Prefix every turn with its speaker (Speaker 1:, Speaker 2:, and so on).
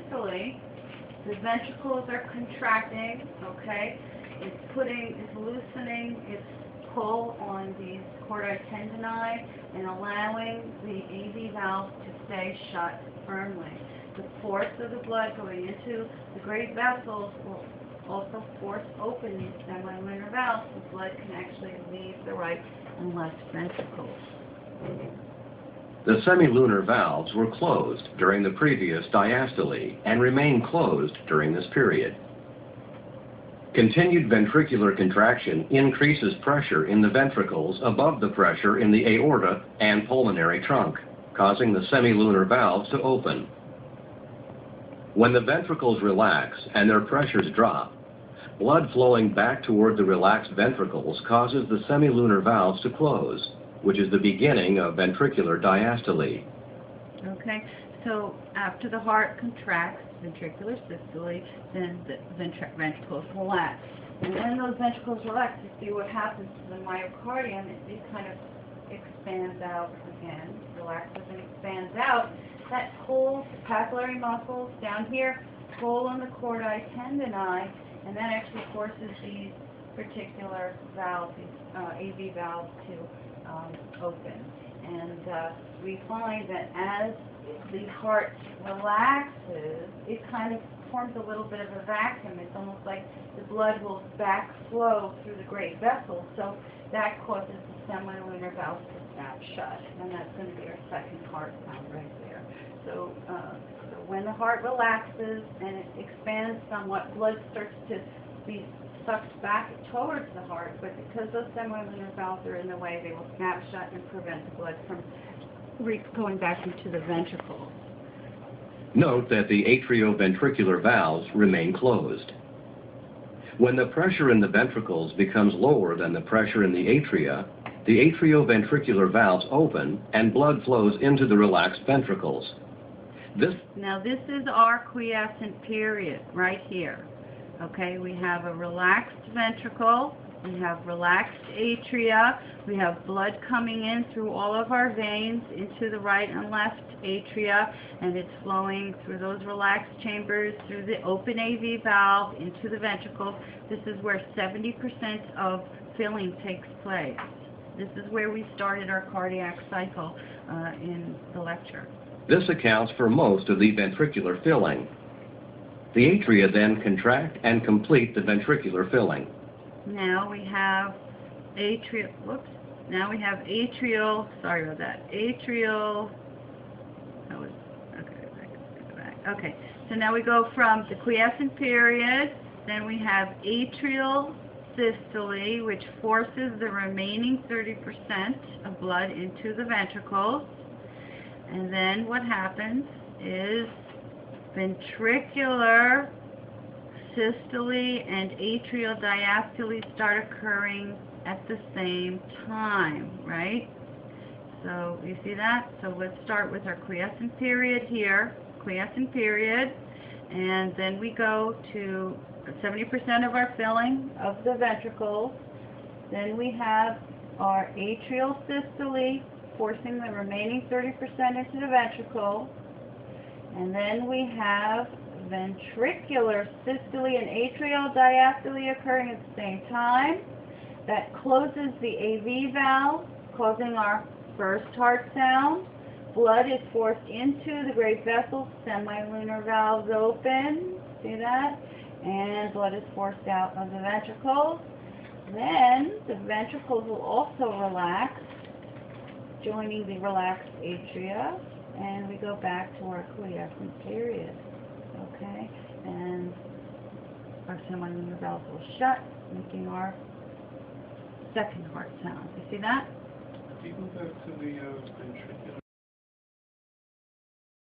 Speaker 1: systole, the ventricles are contracting, okay? It's loosening its pull on these chordae tendini and allowing the AV valve to stay shut firmly. The force of the blood going into the great vessels will also force open these semilunar valves so blood can actually leave the right and left ventricles.
Speaker 2: The semilunar valves were closed during the previous diastole and remain closed during this period. Continued ventricular contraction increases pressure in the ventricles above the pressure in the aorta and pulmonary trunk, causing the semilunar valves to open. When the ventricles relax and their pressures drop, blood flowing back toward the relaxed ventricles causes the semilunar valves to close, which is the beginning of ventricular diastole.
Speaker 1: Okay, so after the heart contracts, ventricular systole, then the ventricles relax. And when those ventricles relax, you see what happens to the myocardium. It kind of expands out again, relaxes and expands out. That pulls the papillary muscles down here, pull on the chordae tendini, and that actually forces these particular valves, these AV valves, to open. And we find that as the heart relaxes, it kind of forms a little bit of a vacuum. It's almost like the blood will backflow through the great vessels, so that causes the semilunar valves to snap shut, and that's going to be our second heart sound right there. So when the heart relaxes and it expands somewhat, blood starts to be sucked back towards the heart, but because those semilunar valves are in the way, they will snap shut and prevent the blood from going back into the ventricles.
Speaker 2: Note that the atrioventricular valves remain closed. When the pressure in the ventricles becomes lower than the pressure in the atria, the atrioventricular valves open and blood flows into the relaxed ventricles.
Speaker 1: Now this is our quiescent period right here. Okay, we have a relaxed ventricle, we have relaxed atria, we have blood coming in through all of our veins into the right and left atria, and it's flowing through those relaxed chambers, through the open AV valve, into the ventricles. This is where 70% of filling takes place. This is where we started our cardiac cycle in the lecture.
Speaker 2: This accounts for most of the ventricular filling. The atria then contract and complete the ventricular filling.
Speaker 1: Now we have atrial, okay, so now we go from the quiescent period, then we have atrial systole, which forces the remaining 30% of blood into the ventricles, and then what happens is ventricular systole and atrial diastole start occurring at the same time, right? So you see that? So let's start with our quiescent period here, quiescent period, and then we go to 70% of our filling of the ventricles. Then we have our atrial systole forcing the remaining 30% into the ventricle, and then we have ventricular systole and atrial diastole occurring at the same time. That closes the AV valve, causing our first heart sound. Blood is forced into the great vessels, semilunar valves open, see that? And blood is forced out of the ventricles. Then the ventricles will also relax, joining the relaxed atria, and we go back to our quiescent period. Okay, and our semilunar valves will shut, making our second heart sound. You see that?
Speaker 3: Can you go back to the ventricular?